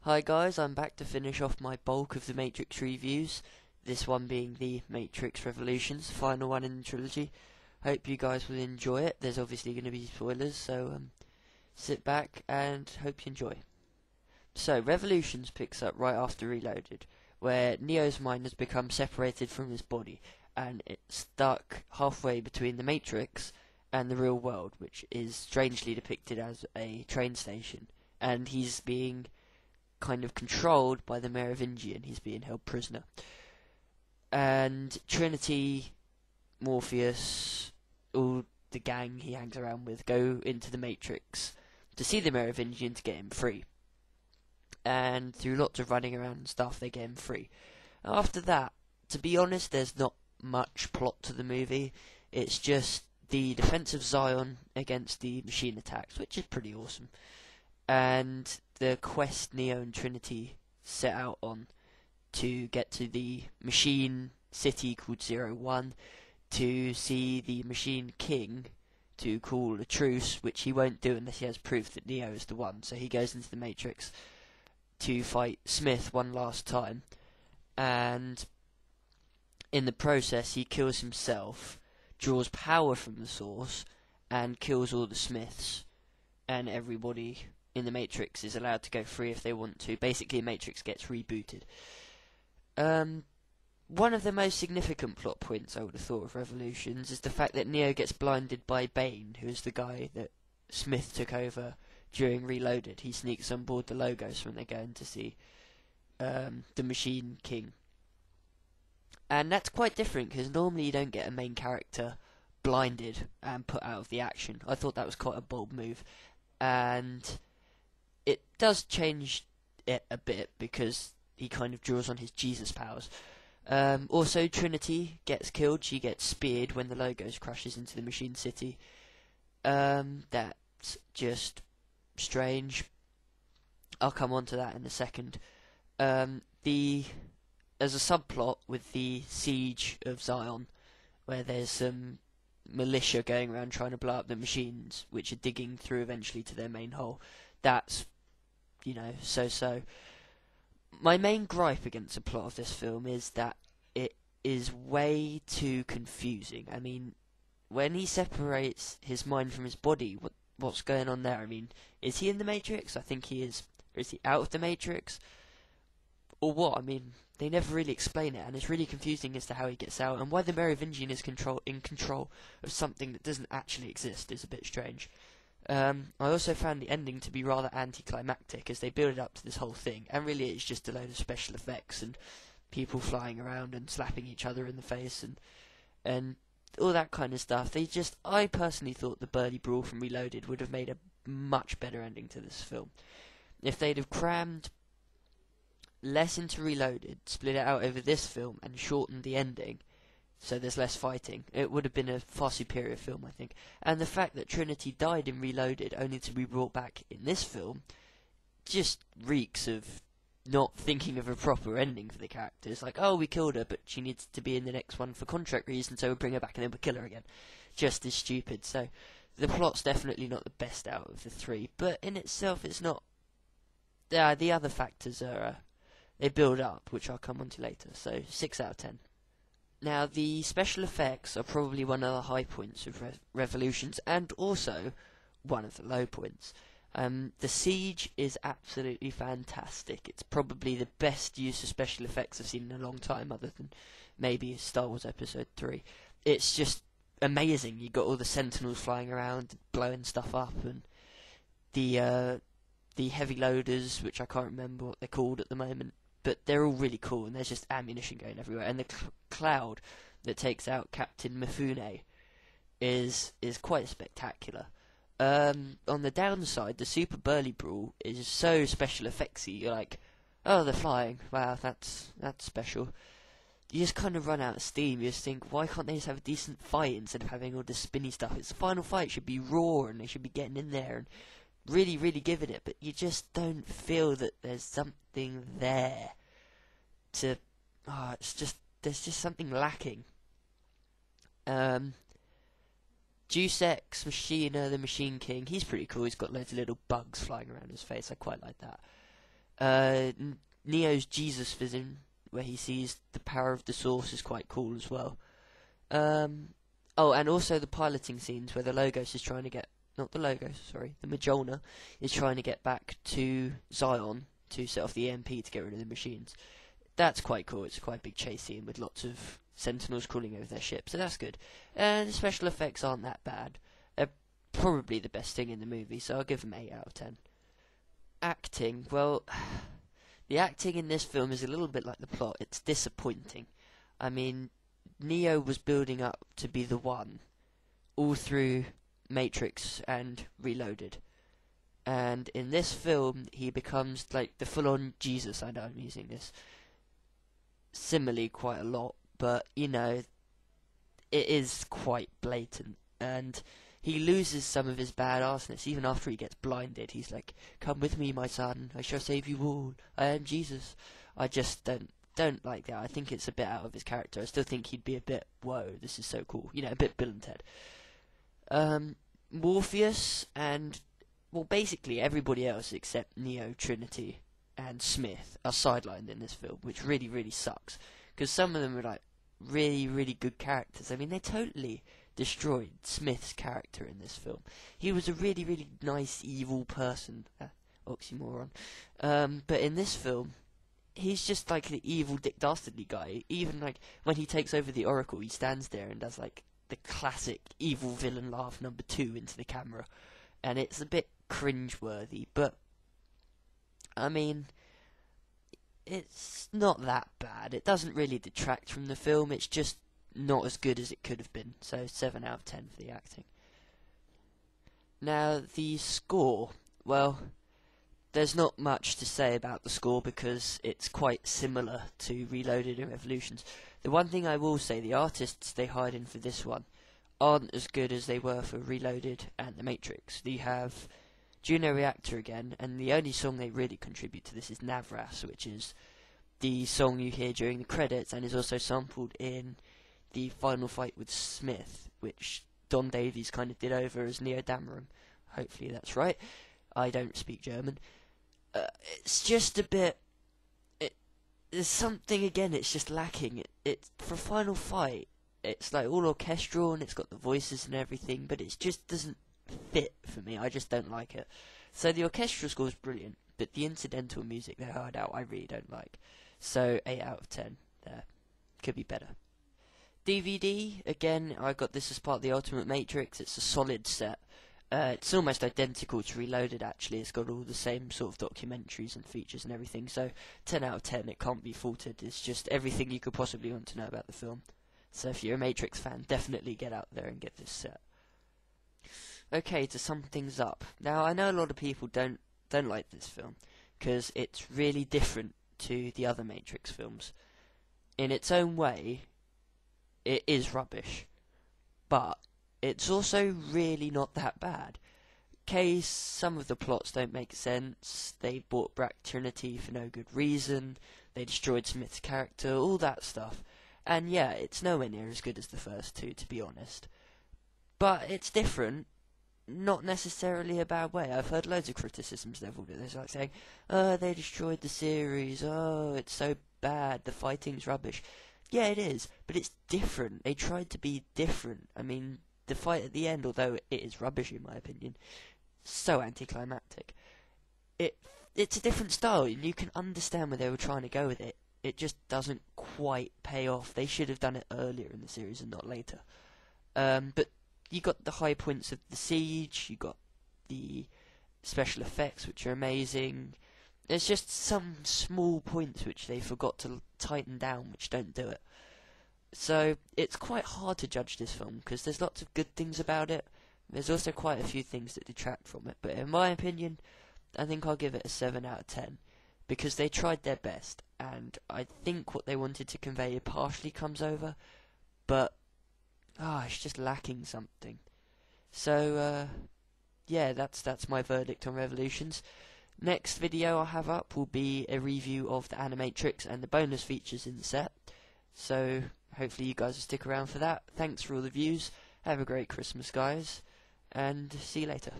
Hi guys, I'm back to finish off my bulk of the Matrix reviews, this one being the Matrix Revolutions, the final one in the trilogy. Hope you guys will enjoy it. There's obviously going to be spoilers, so sit back and hope you enjoy. So, Revolutions picks up right after Reloaded, where Neo's mind has become separated from his body, and it's stuck halfway between the Matrix and the real world, which is strangely depicted as a train station, and he's being kind of controlled by the Merovingian. He's being held prisoner. And Trinity, Morpheus, all the gang he hangs around with go into the Matrix to see the Merovingian to get him free. And through lots of running around and stuff, they get him free. After that, to be honest, there's not much plot to the movie. It's just the defense of Zion against the machine attacks, which is pretty awesome. And the quest Neo and Trinity set out on to get to the machine city called 01 to see the machine king to call a truce, which he won't do unless he has proof that Neo is the one. So he goes into the Matrix to fight Smith one last time, and in the process he kills himself, draws power from the source, and kills all the Smiths, and everybody in the Matrix is allowed to go free if they want to. Basically, Matrix gets rebooted. One of the most significant plot points I would have thought of Revolutions is the fact that Neo gets blinded by Bane, who is the guy that Smith took over during Reloaded. He sneaks on board the Logos when they're going to see the Machine King. And that's quite different, because normally you don't get a main character blinded and put out of the action. I thought that was quite a bold move. And it does change it a bit, because he kind of draws on his Jesus powers. Also, Trinity gets killed. She gets speared when the Logos crashes into the Machine City. That's just strange. I'll come on to that in a second. There's a subplot with the siege of Zion, where there's some militia going around trying to blow up the machines, which are digging through eventually to their main hole. That's, so-so. My main gripe against the plot of this film is that it is way too confusing. I mean, when he separates his mind from his body, what's going on there? I mean, is he in the Matrix? I think he is. Or is he out of the Matrix? Or what? I mean, they never really explain it, and it's really confusing as to how he gets out, and why the Merovingian is in control of something that doesn't actually exist is a bit strange. I also found the ending to be rather anticlimactic, as they build it up to this whole thing, and really it's just a load of special effects and people flying around and slapping each other in the face and all that kind of stuff. I personally thought the Burly Brawl from Reloaded would have made a much better ending to this film. If they'd have crammed less into Reloaded, split it out over this film, and shortened the ending so there's less fighting, it would have been a far superior film, I think. And the fact that Trinity died in Reloaded only to be brought back in this film just reeks of not thinking of a proper ending for the characters. Like, oh, we killed her, but she needs to be in the next one for contract reasons, so we'll bring her back and then we'll kill her again. Just as stupid. So the plot's definitely not the best out of the three, but in itself it's not. The other factors are they build up, which I'll come on to later. So 6 out of 10. Now, the special effects are probably one of the high points of Revolutions, and also one of the low points. The siege is absolutely fantastic. It's probably the best use of special effects I've seen in a long time, other than maybe Star Wars Episode 3. It's just amazing. You got all the Sentinels flying around, blowing stuff up, and the heavy loaders, which I can't remember what they're called at the moment. But they're all really cool, and there's just ammunition going everywhere. And the cloud that takes out Captain Mifune is quite spectacular. On the downside, the Super Burly Brawl is so special effectsy. You're like, oh, they're flying. Wow, that's special. You just kind of run out of steam. You just think, why can't they just have a decent fight instead of having all this spinny stuff? It's the final fight. It should be raw, and they should be getting in there and really, really giving it, but you just don't feel that there's something there there's just something lacking. Deus Ex Machina, the Machine King, he's pretty cool. He's got loads of little bugs flying around his face. I quite like that. Neo's Jesus vision, where he sees the power of the Source, is quite cool as well. Oh, and also the piloting scenes where the Logos is trying to get, not the Logos, sorry, the Majolna is trying to get back to Zion to set off the EMP to get rid of the machines. That's quite cool. It's quite a big chase scene with lots of Sentinels crawling over their ship, so that's good. And the special effects aren't that bad. They're probably the best thing in the movie, so I'll give them 8 out of 10. Acting, well, the acting in this film is a little bit like the plot. It's disappointing. I mean, Neo was building up to be the one all through Matrix and Reloaded. And in this film, he becomes like the full-on Jesus. I know I'm using this simile quite a lot, but, you know, it is quite blatant. And he loses some of his badassness. Even after he gets blinded, he's like, "Come with me, my son. I shall save you all. I am Jesus." I just don't like that. I think it's a bit out of his character. I still think he'd be a bit, whoa, this is so cool. You know, a bit Bill and Ted. Morpheus and, well, basically everybody else except Neo, Trinity, and Smith are sidelined in this film, which really, really sucks. Because some of them are, like, really, really good characters. I mean, they totally destroyed Smith's character in this film. He was a really, really nice, evil person. Oxymoron. But in this film, he's just like the evil Dick Dastardly guy. Even like when he takes over the Oracle, he stands there and does like the classic evil villain laugh number 2 into the camera, and it's a bit cringe-worthy. But I mean, it's not that bad. It doesn't really detract from the film. It's just not as good as it could have been. So 7 out of 10 for the acting. Now the score. Well, there's not much to say about the score because it's quite similar to Reloaded and Revolutions. The one thing I will say, the artists they hired in for this one aren't as good as they were for Reloaded and The Matrix. You have Juno Reactor again, and the only song they really contribute to this is Navras, which is the song you hear during the credits and is also sampled in the final fight with Smith, which Don Davies kind of did over as Neo Dameron. Hopefully that's right. I don't speak German. It's just a bit. There's something again. It's just lacking. It for a final fight. It's like all orchestral and it's got the voices and everything, but it just doesn't fit for me. I just don't like it. So the orchestral score is brilliant, but the incidental music they hired out, I really don't like. So 8 out of 10. There, could be better. DVD again. I got this as part of the Ultimate Matrix. It's a solid set. It's almost identical to Reloaded, actually. It's got all the same sort of documentaries and features and everything. So 10 out of 10, it can't be faulted. It's just everything you could possibly want to know about the film. So if you're a Matrix fan, definitely get out there and get this set. Okay, to sum things up. Now, I know a lot of people don't like this film because it's really different to the other Matrix films. In its own way, it is rubbish. But it's also really not that bad. Case, some of the plots don't make sense. They brought back Trinity for no good reason. They destroyed Smith's character, all that stuff. And yeah, it's nowhere near as good as the first two, to be honest. But it's different. Not necessarily a bad way. I've heard loads of criticisms leveled at this, like saying, "Oh, they destroyed the series. Oh, it's so bad. The fighting's rubbish." Yeah, it is, but it's different. They tried to be different. I mean, the fight at the end, although it is rubbish in my opinion, so anticlimactic. It's a different style, and you can understand where they were trying to go with it. It just doesn't quite pay off. They should have done it earlier in the series and not later. But you got the high points of the siege. You got the special effects, which are amazing. There's just some small points which they forgot to tighten down, which don't do it. So it's quite hard to judge this film because there's lots of good things about it. There's also quite a few things that detract from it. But in my opinion, I think I'll give it a 7 out of 10 because they tried their best, and I think what they wanted to convey partially comes over, but it's just lacking something. So yeah, that's my verdict on Revolutions. Next video I'll have up will be a review of the Animatrix and the bonus features in the set. So hopefully you guys will stick around for that. Thanks for all the views. Have a great Christmas, guys, and see you later.